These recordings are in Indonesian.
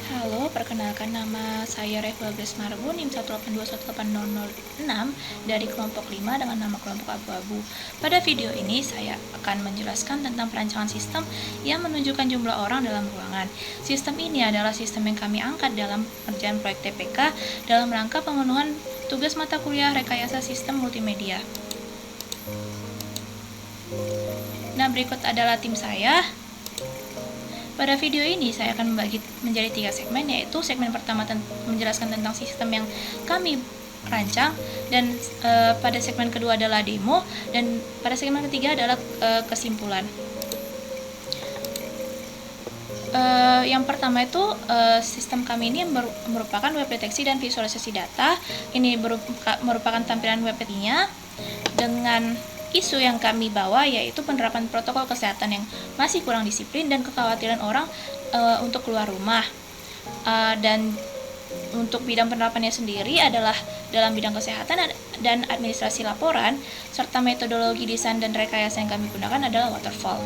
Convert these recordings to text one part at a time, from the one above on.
Halo, perkenalkan nama saya Rehwa Grace Marbu, NIM 1821806 dari kelompok 5 dengan nama kelompok abu-abu. Pada video ini saya akan menjelaskan tentang perancangan sistem yang menunjukkan jumlah orang dalam ruangan. Sistem ini adalah sistem yang kami angkat dalam pengerjaan proyek TPK dalam rangka pemenuhan tugas mata kuliah rekayasa sistem multimedia. Nah, berikut adalah tim saya. Pada video ini saya akan membagi menjadi 3 segmen, yaitu segmen pertama menjelaskan tentang sistem yang kami rancang, dan pada segmen kedua adalah demo, dan pada segmen ketiga adalah kesimpulan. Yang pertama itu sistem kami ini merupakan web deteksi dan visualisasi data. Ini merupakan tampilan web deteksinya dengan isu yang kami bawa, yaitu penerapan protokol kesehatan yang masih kurang disiplin dan kekhawatiran orang untuk keluar rumah. Dan untuk bidang penerapannya sendiri adalah dalam bidang kesehatan dan administrasi laporan, serta metodologi desain dan rekayasa yang kami gunakan adalah waterfall.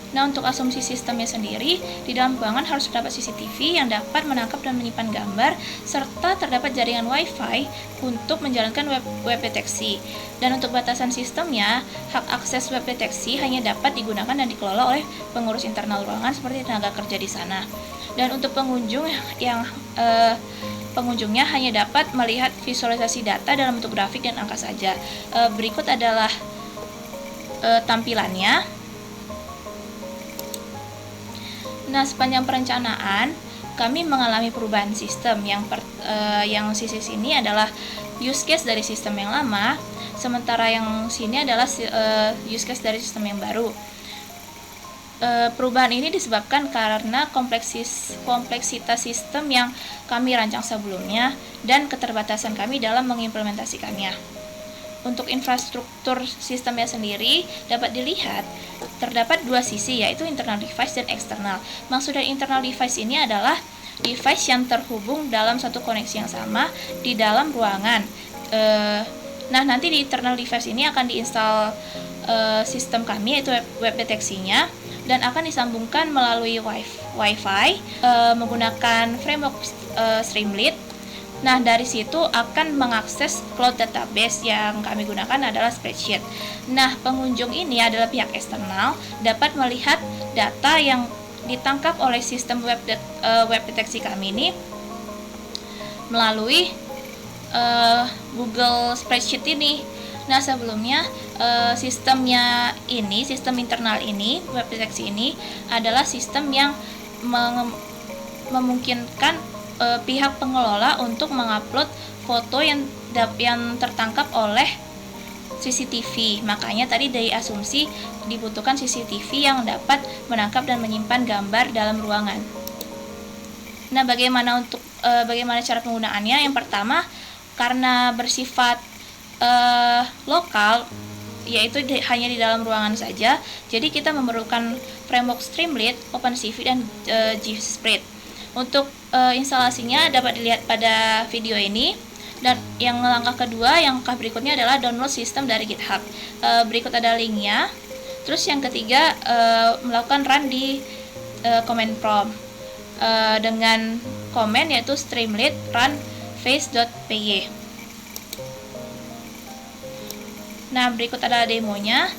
Nah, untuk asumsi sistemnya sendiri, di dalam ruangan harus terdapat CCTV yang dapat menangkap dan menyimpan gambar, serta terdapat jaringan Wi-Fi untuk menjalankan web deteksi. Dan untuk batasan sistemnya, hak akses web deteksi hanya dapat digunakan dan dikelola oleh pengurus internal ruangan seperti tenaga kerja di sana. Dan untuk pengunjung yang pengunjungnya hanya dapat melihat visualisasi data dalam bentuk grafik dan angka saja. Berikut adalah tampilannya. Nah, sepanjang perencanaan kami mengalami perubahan sistem. Yang sisi sini adalah use case dari sistem yang lama, sementara yang sini adalah use case dari sistem yang baru. Perubahan ini disebabkan karena kompleksitas sistem yang kami rancang sebelumnya dan keterbatasan kami dalam mengimplementasikannya. Untuk infrastruktur sistemnya sendiri dapat dilihat terdapat dua sisi, yaitu internal device dan eksternal. Maksud dari internal device ini adalah device yang terhubung dalam satu koneksi yang sama di dalam ruangan. Nah, nanti di internal device ini akan diinstal sistem kami, yaitu web deteksinya, dan akan disambungkan melalui Wi-Fi menggunakan framework Streamlit. Nah, dari situ akan mengakses cloud database yang kami gunakan adalah spreadsheet. Nah, pengunjung ini adalah pihak eksternal, dapat melihat data yang ditangkap oleh sistem web deteksi kami ini melalui Google Spreadsheet ini. Nah, sebelumnya sistem internal ini, web deteksi ini adalah sistem yang memungkinkan pihak pengelola untuk mengupload foto yang tertangkap oleh CCTV. Makanya tadi dari asumsi dibutuhkan CCTV yang dapat menangkap dan menyimpan gambar dalam ruangan. Nah, bagaimana cara penggunaannya? Yang pertama, karena bersifat lokal, yaitu hanya di dalam ruangan saja, jadi kita memerlukan framework Streamlit, OpenCV, dan GSpread. Untuk instalasinya dapat dilihat pada video ini. Dan yang langkah berikutnya adalah download sistem dari GitHub. Berikut ada linknya. Terus yang ketiga, melakukan run di command prompt dengan command yaitu streamlit run face.py. Nah, berikut ada demonya.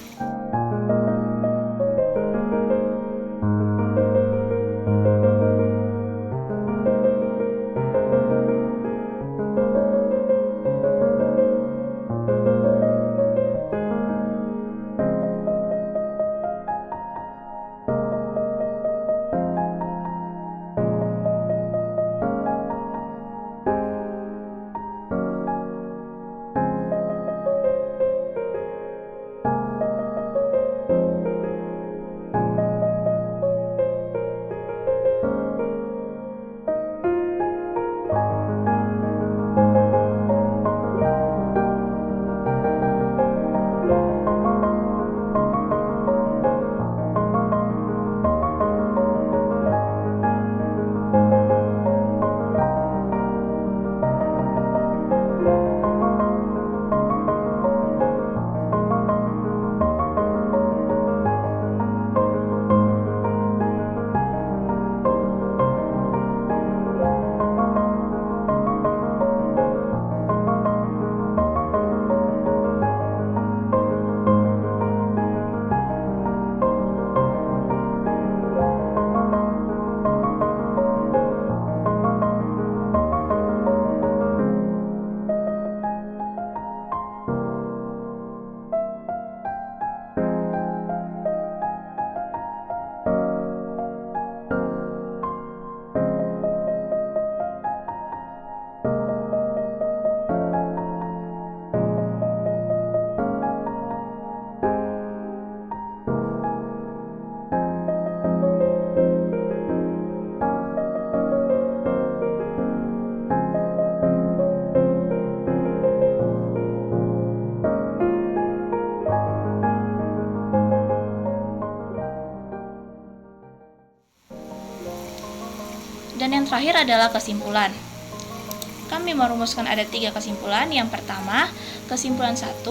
Dan yang terakhir adalah kesimpulan. Kami merumuskan ada 3 kesimpulan. Yang pertama, kesimpulan 1,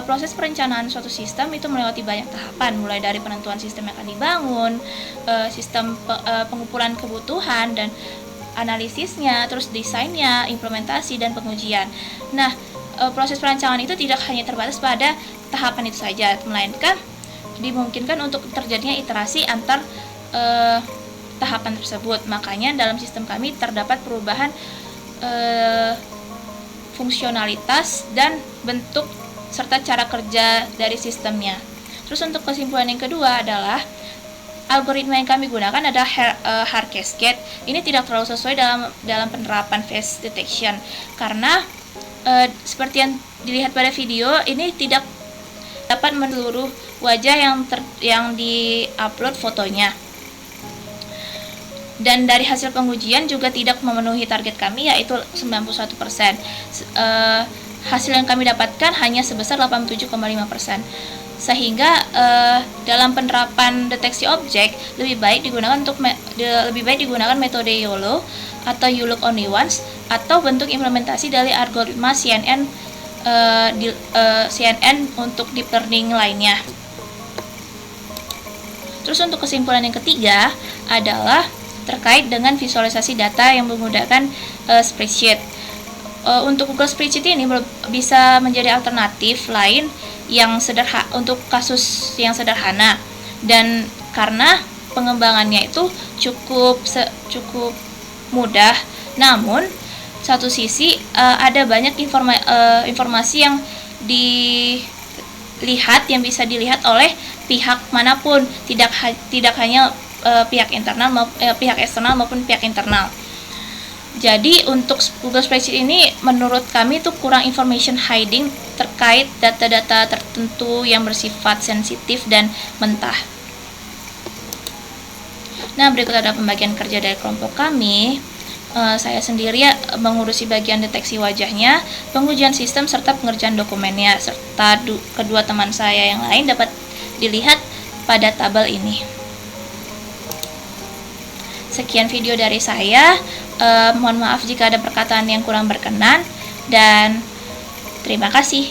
proses perencanaan suatu sistem itu melewati banyak tahapan, mulai dari penentuan sistem yang akan dibangun, sistem pengumpulan kebutuhan dan analisisnya, terus desainnya, implementasi, dan pengujian. Nah, proses perancangan itu tidak hanya terbatas pada tahapan itu saja, melainkan dimungkinkan untuk terjadinya iterasi antar tahapan tersebut. Makanya dalam sistem kami terdapat perubahan fungsionalitas dan bentuk serta cara kerja dari sistemnya. Terus untuk kesimpulan yang kedua adalah algoritma yang kami gunakan adalah hard cascade. Ini tidak terlalu sesuai dalam penerapan face detection karena seperti yang dilihat pada video, ini tidak dapat menyeluruh wajah yang di-upload fotonya. Dan dari hasil pengujian juga tidak memenuhi target kami, yaitu 91%. Hasil yang kami dapatkan hanya sebesar 87,5%. Sehingga dalam penerapan deteksi objek lebih baik digunakan metode YOLO atau You Look Only Once, atau bentuk implementasi dari algoritma CNN untuk deep learning lainnya. Terus untuk kesimpulan yang ketiga adalah terkait dengan visualisasi data yang menggunakan spreadsheet. Untuk Google Spreadsheet ini bisa menjadi alternatif lain yang untuk kasus yang sederhana, dan karena pengembangannya itu cukup mudah. Namun satu sisi ada banyak informasi yang yang bisa dilihat oleh pihak manapun, tidak hanya pihak eksternal maupun pihak internal. Jadi untuk Google Spreadsheet ini menurut kami itu kurang information hiding terkait data-data tertentu yang bersifat sensitif dan mentah. Nah, berikut ada pembagian kerja dari kelompok kami. Saya sendiri mengurusi bagian deteksi wajahnya, pengujian sistem, serta pengerjaan dokumennya, serta kedua teman saya yang lain dapat dilihat pada tabel ini. Sekian video dari saya. Mohon maaf jika ada perkataan yang kurang berkenan, dan terima kasih.